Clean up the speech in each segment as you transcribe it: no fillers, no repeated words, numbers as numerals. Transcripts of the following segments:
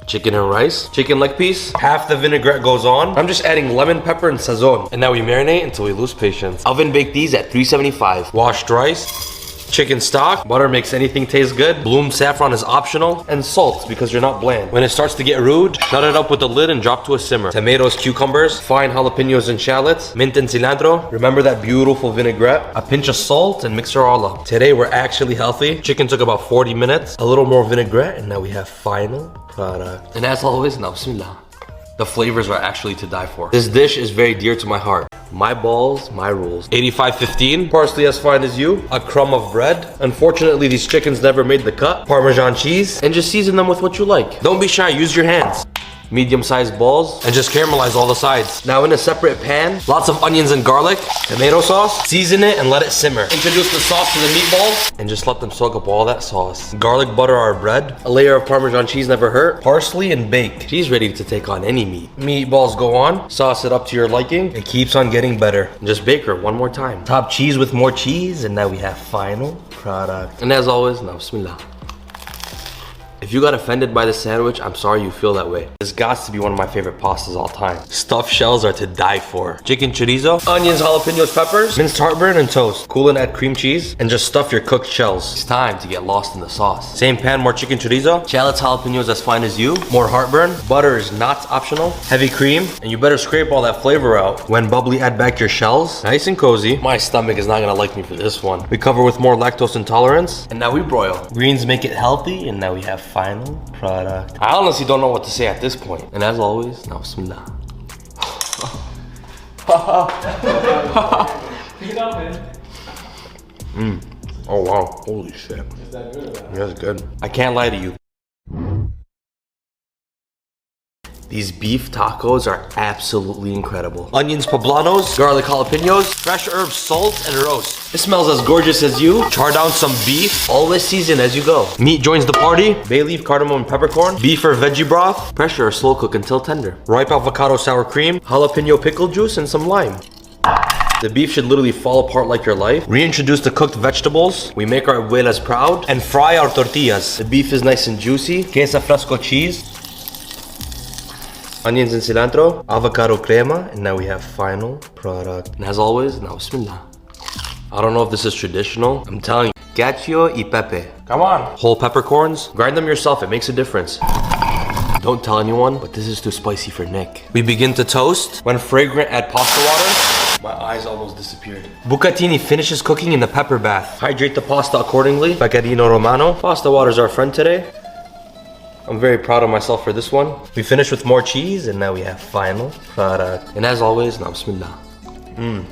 Chicken and rice, chicken leg piece. Half the vinaigrette goes on. I'm just adding lemon, pepper, and sazon. And now we marinate until we lose patience. Oven bake these at 375. Washed rice, chicken stock. Butter makes anything taste good. Bloom saffron is optional. And salt because you're not bland. When it starts to get rude, shut it up with the lid and drop to a simmer. Tomatoes, cucumbers, fine jalapenos and shallots, mint and cilantro. Remember that beautiful vinaigrette? A pinch of salt and mix it all up. Today we're actually healthy. Chicken took about 40 minutes. A little more vinaigrette and now we have final product. And as always, now bismillah. The flavors are actually to die for. This dish is very dear to my heart. My balls, my rules. 85-15, parsley as fine as you, a crumb of bread. Unfortunately, these chickens never made the cut. Parmesan cheese, and just season them with what you like. Don't be shy, use your hands. Medium-sized balls, and just caramelize all the sides. Now in a separate pan, lots of onions and garlic, tomato sauce, season it and let it simmer. Introduce the sauce to the meatballs, and just let them soak up all that sauce. Garlic butter our bread, a layer of Parmesan cheese never hurt, parsley and bake. She's ready to take on any meat. Meatballs go on, sauce it up to your liking. It keeps on getting better. And just bake her one more time. Top cheese with more cheese, and now we have final product. And as always, now bismillah. If you got offended by the sandwich, I'm sorry you feel that way. This got to be one of my favorite pastas all time. Stuffed shells are to die for. Chicken chorizo, onions, jalapenos, peppers, minced heartburn, and toast. Cool and add cream cheese, and just stuff your cooked shells. It's time to get lost in the sauce. Same pan, more chicken chorizo, shallots, jalapenos as fine as you, more heartburn, butter is not optional, heavy cream, and you better scrape all that flavor out. When bubbly, add back your shells. Nice and cozy. My stomach is not gonna like me for this one. We cover with more lactose intolerance, and now we broil. Greens make it healthy, and now we have final product. I honestly don't know what to say at this point. And as always, now bismillah. Oh wow, holy shit. Is that good? That's good. I can't lie to you. These beef tacos are absolutely incredible. Onions poblanos, garlic jalapenos, fresh herbs, salt, and roast. It smells as gorgeous as you. Char down some beef, always season as you go. Meat joins the party. Bay leaf, cardamom, and peppercorn. Beef or veggie broth. Pressure or slow cook until tender. Ripe avocado sour cream, jalapeno pickle juice, and some lime. The beef should literally fall apart like your life. Reintroduce the cooked vegetables. We make our abuelas proud. And fry our tortillas. The beef is nice and juicy. Queso fresco cheese. Onions and cilantro, avocado crema, and now we have final product. And as always, now bismillah. I don't know if this is traditional. I'm telling you, cacio y pepe. Come on. Whole peppercorns, grind them yourself, it makes a difference. Don't tell anyone, but this is too spicy for Nick. We begin to toast. When fragrant, add pasta water. My eyes almost disappeared. Bucatini finishes cooking in the pepper bath. Hydrate the pasta accordingly. Pecorino Romano. Pasta water is our friend today. I'm very proud of myself for this one. We finished with more cheese, and now we have final product. And as always, now bismillah.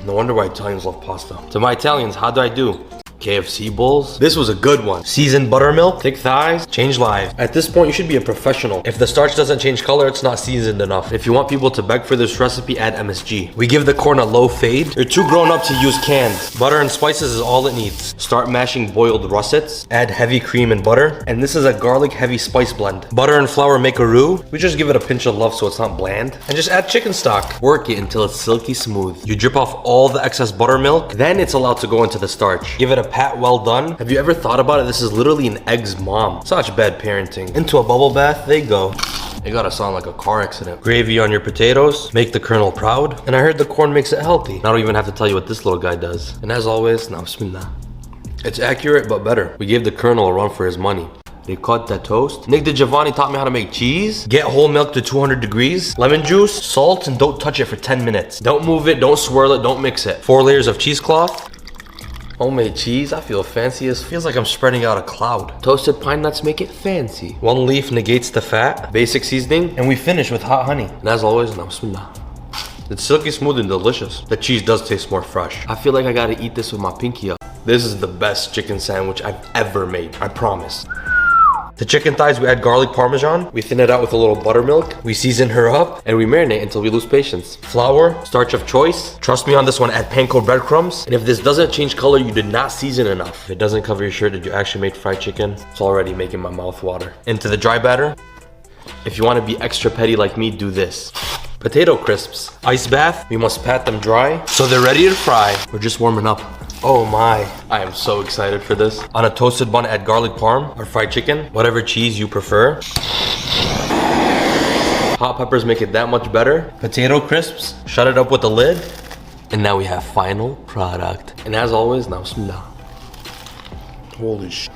No wonder why Italians love pasta. To my Italians, how do I do? KFC bowls. This was a good one. Seasoned buttermilk, thick thighs, change lives. At this point, you should be a professional. If the starch doesn't change color, it's not seasoned enough. If you want people to beg for this recipe, add MSG. We give the corn a low fade. You're too grown up to use canned. Butter and spices is all it needs. Start mashing boiled russets. Add heavy cream and butter. And this is a garlic heavy spice blend. Butter and flour make a roux. We just give it a pinch of love so it's not bland. And just add chicken stock. Work it until it's silky smooth. You drip off all the excess buttermilk. Then it's allowed to go into the starch. Give it a pat well done. Have you ever thought about it? This is literally an egg's mom. Such bad parenting. Into a bubble bath they go. It gotta sound like a car accident. Gravy on your potatoes. Make the colonel proud. And I heard the corn makes it healthy. I don't even have to tell you what this little guy does. And as always, now bismillah. It's accurate but better. We gave the colonel a run for his money. Ricotta toast. Nick DeGiovanni taught me how to make cheese. Get whole milk to 200 degrees. Lemon juice, salt, and don't touch it for 10 minutes. Don't move it, don't swirl it, don't mix it. 4 layers of cheesecloth. Homemade cheese, I feel fancy as feels like I'm spreading out a cloud. Toasted pine nuts make it fancy. 1 leaf negates the fat, basic seasoning, and we finish with hot honey. And as always, now bismillah. It's silky smooth and delicious. The cheese does taste more fresh. I feel like I gotta eat this with my pinky up. This is the best chicken sandwich I've ever made, I promise. The chicken thighs, we add garlic parmesan. We thin it out with a little buttermilk. We season her up and we marinate until we lose patience. Flour, starch of choice. Trust me on this one, add panko breadcrumbs. And if this doesn't change color, you did not season enough. If it doesn't cover your shirt that you actually made fried chicken, it's already making my mouth water. Into the dry batter. If you want to be extra petty like me, do this. Potato crisps. Ice bath, we must pat them dry so they're ready to fry. We're just warming up. Oh my, I am so excited for this. On a toasted bun, add garlic parm or fried chicken, whatever cheese you prefer. Hot peppers make it that much better. Potato crisps, shut it up with the lid. And now we have final product. And as always, now bismillah. Holy sh.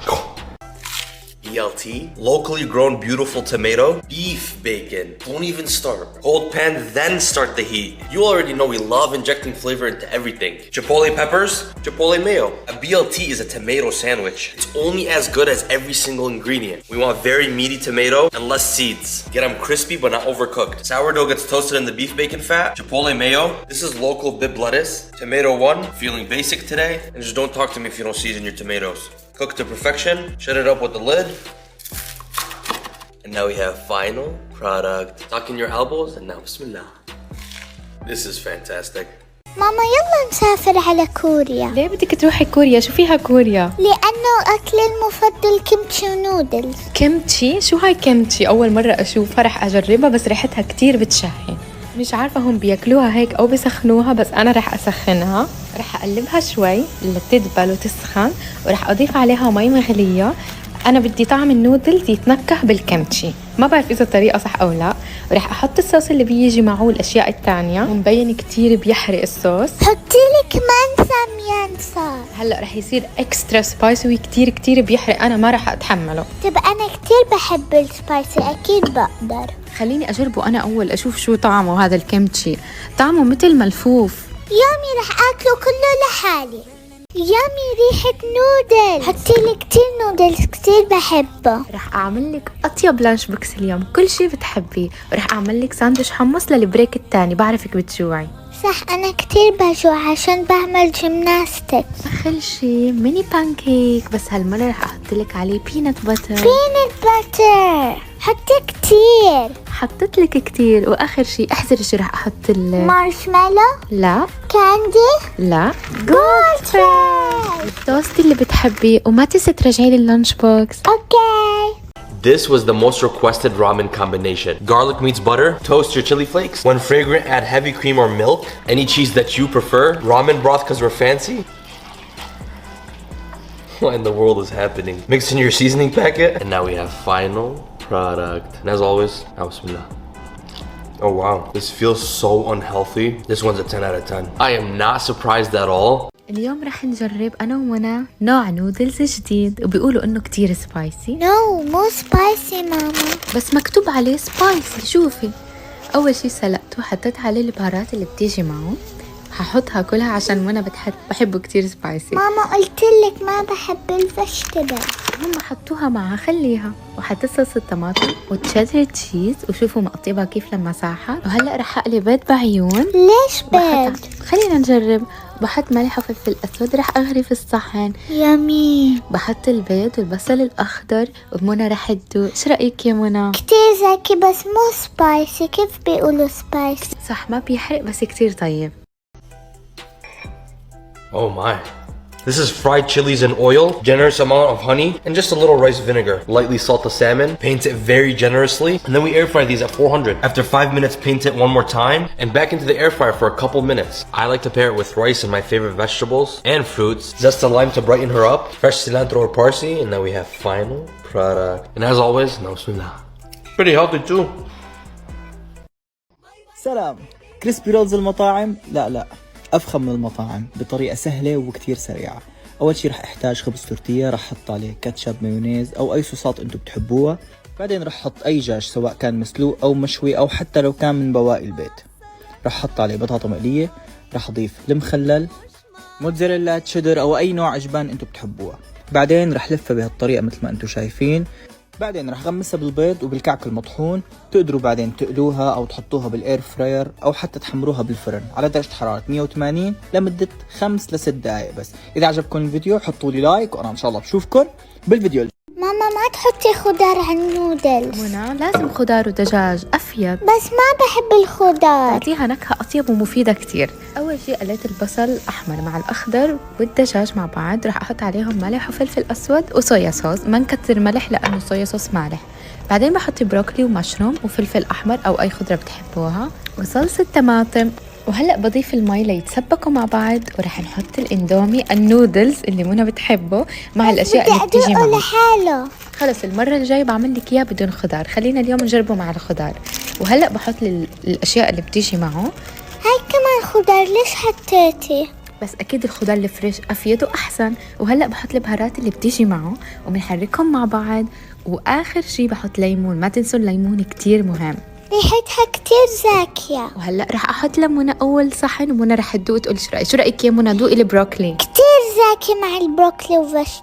BLT, locally grown beautiful tomato, beef bacon. Don't even start. Cold pan, then start the heat. You already know we love injecting flavor into everything. Chipotle peppers, chipotle mayo. A BLT is a tomato sandwich. It's only as good as every single ingredient. We want very meaty tomato and less seeds. Get them crispy but not overcooked. Sourdough gets toasted in the beef bacon fat. Chipotle mayo, this is local bib lettuce. Tomato one, feeling basic today. And just don't talk to me if you don't season your tomatoes. Cooked to perfection, shut it up with the lid. And now we have final product. Tuck in your elbows and now bismillah. This is fantastic. ماما يلا نسافر على كوريا. ليه بدك تروحي كوريا؟ شو فيها كوريا؟ لأنه أكلي المفضل كيمتشي ونودلز. كيمتشي؟ شو هاي كيمتشي؟ أول مرة أشوفها، رح أجربها بس ريحتها كتير بتشهي. مش عارفة هم بياكلوها هيك أو بيسخنوها، بس أنا رح أسخنها. رح أقلبها شوي لتدبل وتسخن، ورح أضيف عليها مي مغلية. أنا بدي طعم النودلز يتنكه بالكيمتشي، ما بعرف إذا الطريقة صح أو لا. ورح أحط الصوص اللي بيجي معه الأشياء التانية، ومبين كتير بيحرق الصوص. حطي لي كمان ساميان صار. هلأ رح يصير إكسترا سبايسي وكتير كتير بيحرق، أنا ما رح أتحمله. طب أنا كتير بحب السبايسي، أكيد بقدر. خليني أجربه أنا أول، أشوف شو طعمه هذا الكيمتشي. طعمه مثل ملفوف. يامي رح أكله كله لحالي. يامي ريحة نودل. حطي لي كتير نودلز، كتير بحبه. رح أعمل لك أطيب لانش بوكس اليوم، كل شي بتحبيه. ورح أعمل لك ساندويش حمص للبريك التاني، بعرفك بتجوعي. صح أنا كتير بجوع عشان بعمل جيمناستيك. آخر شي ميني بانكيك، بس هالمرة رح أحط لك عليه بينات باتر. بينات باتر حطي كتير. حطيت لك كتير. وآخر شي احذري شو رح أحط مارشميلو. لا. كاندي. لا. جولد. التوست اللي بتحبيه، وما تنسي ترجعي لي اللانش بوكس. اوكي. This was the most requested ramen combination. Garlic meets butter, toast your chili flakes. When fragrant, add heavy cream or milk. Any cheese that you prefer. Ramen broth because we're fancy. What in the world is happening? Mix in your seasoning packet. And now we have final product. And as always, bismillah. Oh wow, this feels so unhealthy. This one's a 10 out of 10. I am not surprised at all. اليوم رح نجرب أنا ومنى نوع نودلز جديد، وبيقولوا إنه كتير سبايسي. نو مو سبايسي ماما، بس مكتوب عليه سبايسي. شوفي، أول شي سلقته، حطيت عليه البهارات اللي بتيجي معه. هحطها كلها عشان منى بحبه كتير سبايسي. ماما قلتلك ما بحب الفشتبل. هم حطوها معها، خليها. وحطيت صوص الطماطم وتشيدر تشيز، وشوفوا مقطيبها كيف لما ساحت. وهلأ رح أقلي بيض بعيون. ليش بيض؟ خلينا نجرب. بحط ملح وفلفل أسود، رح أغري في الصحن. يامي. بحط البيض والبصل الأخضر، ومنى رح تدوق. شو رأيك يا منى؟ كتير زكي بس مو سبايسي. كيف بيقولوا سبايسي؟ صح، ما بيحرق بس كتير طيب. Oh my. This is fried chilies in oil, generous amount of honey, and just a little rice vinegar. Lightly salt the salmon, paint it very generously, and then we air fry these at 400. After 5 minutes, paint it one more time, and back into the air fryer for a couple minutes. I like to pair it with rice and my favorite vegetables and fruits. Zest a lime to brighten her up, fresh cilantro or parsley, and now we have final product. And as always, now bismillah. Pretty healthy too. سلام. كريسبي رولز المطاعم؟ لا، أفخم من المطاعم بطريقة سهلة وكتير سريعة. أول شي رح احتاج خبز تورتيه، رح احط عليه كاتشب، مايونيز أو أي صوصات انتو بتحبوها. بعدين رح احط أي دجاج سواء كان مسلوق أو مشوي أو حتى لو كان من بواقي البيت. رح احط عليه بطاطا مقلية، رح اضيف المخلل، موتزاريلا، تشيدر أو أي نوع عجبان انتو بتحبوها. بعدين رح لفها بهالطريقة مثل ما انتو شايفين. بعدين رح غمسها بالبيض وبالكعك المطحون. تقدروا بعدين تقلوها او تحطوها بالاير فراير او حتى تحمروها بالفرن على درجة حرارة 180 لمدة 5 ل 6 دقائق بس. اذا عجبكم الفيديو حطوا لي لايك، وانا ان شاء الله بشوفكم بالفيديو. ماما ما تحطي خضار على النودلز. منى لازم خضار ودجاج أفيد. بس ما بحب الخضار. تعطيها نكهة أطيب ومفيدة كتير. أول شيء قليت البصل الأحمر مع الأخضر والدجاج مع بعض. رح أحط عليهم ملح وفلفل أسود وصويا صوص. ما نكتر ملح لأنه صويا صوص مالح. بعدين بحط بروكلي ومشروم وفلفل أحمر أو أي خضرة بتحبوها وصلصة طماطم. وهلأ بضيف المي ليتسبكوا مع بعض، ورح نحط الاندومي النودلز اللي منى بتحبه مع الأشياء اللي بتيجي معه. لحاله. خلص المرة الجاية بعمل لك إياه بدون خضار، خلينا اليوم نجربه مع الخضار. وهلأ بحط الأشياء اللي بتيجي معه. هاي كمان خضار، ليش حطيتي؟ بس أكيد الخضار الفريش أفيد وأحسن. وهلأ بحط البهارات اللي بتيجي معه وبنحركهم مع بعض. وآخر شي بحط ليمون، ما تنسوا الليمون كتير مهم، ريحتها كتير زاكية. وهلأ رح أحط لمونة أول صحن، ومنى رح تدوق تقول شو رأيك يا منى؟ دوقي البروكلي كتير زاكي مع البروكلي وفش.